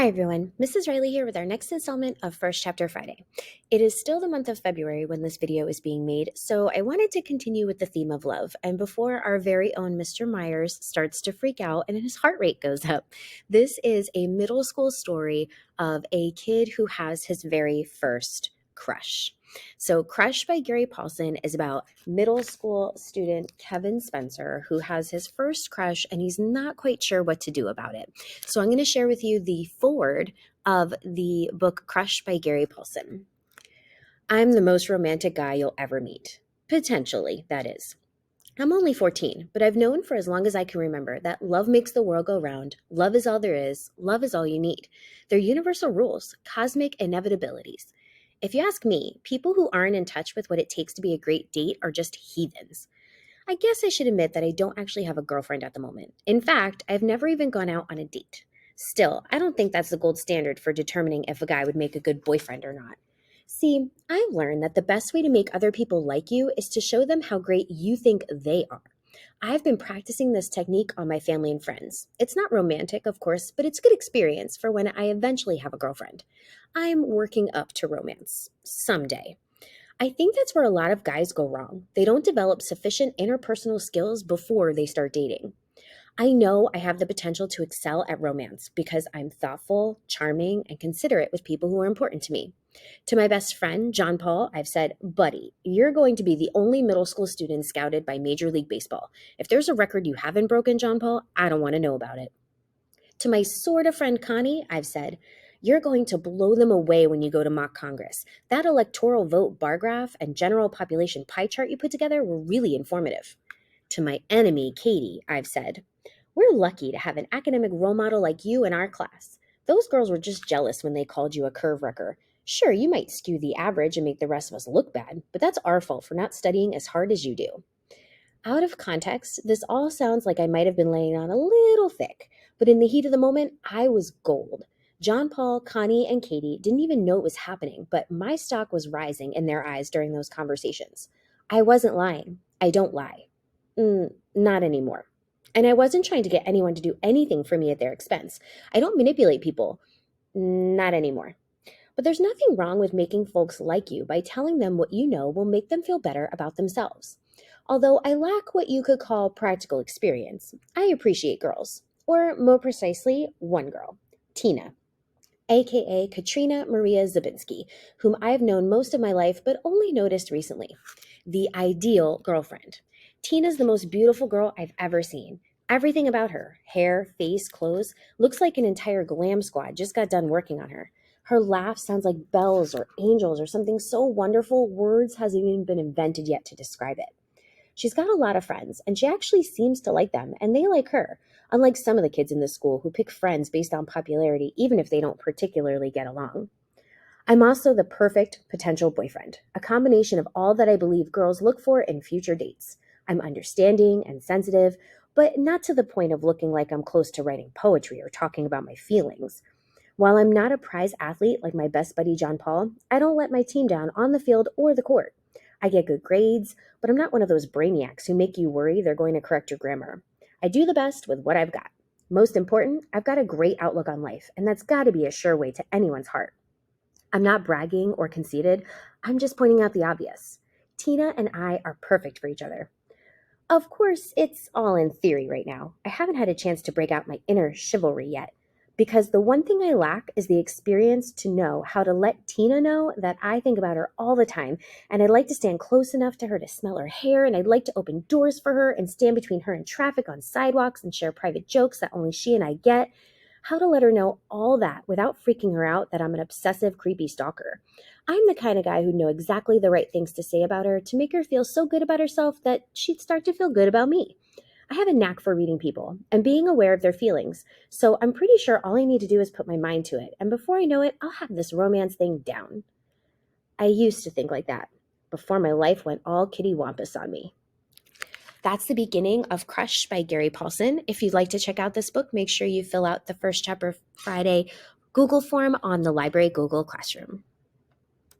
Hi everyone, Mrs. Reilly here with our next installment of First Chapter Friday. It is still the month of February when this video is being made, so I wanted to continue with the theme of love. And before our very own Mr. Myers starts to freak out and his heart rate goes up, this is a middle school story of a kid who has his very first crush. So, Crush by Gary Paulsen is about middle school student Kevin Spencer who has his first crush and he's not quite sure what to do about it. So I'm going to share with you the foreword of the book Crush by Gary Paulsen. I'm the most romantic guy you'll ever meet. Potentially, that is. I'm only 14, but I've known for as long as I can remember that love makes the world go round, love is all there is, love is all you need. They're universal rules, cosmic inevitabilities. If you ask me, people who aren't in touch with what it takes to be a great date are just heathens. I guess I should admit that I don't actually have a girlfriend at the moment. In fact, I've never even gone out on a date. Still, I don't think that's the gold standard for determining if a guy would make a good boyfriend or not. See, I've learned that the best way to make other people like you is to show them how great you think they are. I've been practicing this technique on my family and friends. It's not romantic, of course, but it's good experience for when I eventually have a girlfriend. I'm working up to romance. Someday. I think that's where a lot of guys go wrong. They don't develop sufficient interpersonal skills before they start dating. I know I have the potential to excel at romance because I'm thoughtful, charming, and considerate with people who are important to me. To my best friend, John Paul, I've said, buddy, you're going to be the only middle school student scouted by Major League Baseball. If there's a record you haven't broken, John Paul, I don't want to know about it. To my sort of friend Connie, I've said, you're going to blow them away when you go to mock Congress. That electoral vote bar graph and general population pie chart you put together were really informative. To my enemy, Katie, I've said, we're lucky to have an academic role model like you in our class. Those girls were just jealous when they called you a curve wrecker. Sure, you might skew the average and make the rest of us look bad, but that's our fault for not studying as hard as you do. Out of context, this all sounds like I might have been laying on a little thick, but in the heat of the moment, I was gold. John Paul, Connie, and Katie didn't even know it was happening, but my stock was rising in their eyes during those conversations. I wasn't lying. I don't lie. Not anymore. And I wasn't trying to get anyone to do anything for me at their expense. I don't manipulate people. Not anymore. But there's nothing wrong with making folks like you by telling them what you know will make them feel better about themselves. Although I lack what you could call practical experience, I appreciate girls. Or more precisely, one girl, Tina, aka Katrina Maria Zabinski, whom I've known most of my life but only noticed recently. The ideal girlfriend. Tina's the most beautiful girl I've ever seen. Everything about her, hair, face, clothes, looks like an entire glam squad just got done working on her. Her laugh sounds like bells or angels or something so wonderful, words hasn't even been invented yet to describe it. She's got a lot of friends, and she actually seems to like them, and they like her, unlike some of the kids in this school who pick friends based on popularity even if they don't particularly get along. I'm also the perfect potential boyfriend, a combination of all that I believe girls look for in future dates. I'm understanding and sensitive, but not to the point of looking like I'm close to writing poetry or talking about my feelings. While I'm not a prize athlete like my best buddy John Paul, I don't let my team down on the field or the court. I get good grades, but I'm not one of those brainiacs who make you worry they're going to correct your grammar. I do the best with what I've got. Most important, I've got a great outlook on life, and that's got to be a sure way to anyone's heart. I'm not bragging or conceited, I'm just pointing out the obvious. Tina and I are perfect for each other. Of course, it's all in theory right now. I haven't had a chance to break out my inner chivalry yet, because the one thing I lack is the experience to know how to let Tina know that I think about her all the time, and I'd like to stand close enough to her to smell her hair, and I'd like to open doors for her and stand between her and traffic on sidewalks and share private jokes that only she and I get. How to let her know all that without freaking her out that I'm an obsessive, creepy stalker. I'm the kind of guy who'd know exactly the right things to say about her to make her feel so good about herself that she'd start to feel good about me. I have a knack for reading people and being aware of their feelings, so I'm pretty sure all I need to do is put my mind to it, and before I know it, I'll have this romance thing down. I used to think like that, before my life went all kittywampus on me. That's the beginning of Crush by Gary Paulsen. If you'd like to check out this book, make sure you fill out the First Chapter Friday Google form on the library Google Classroom.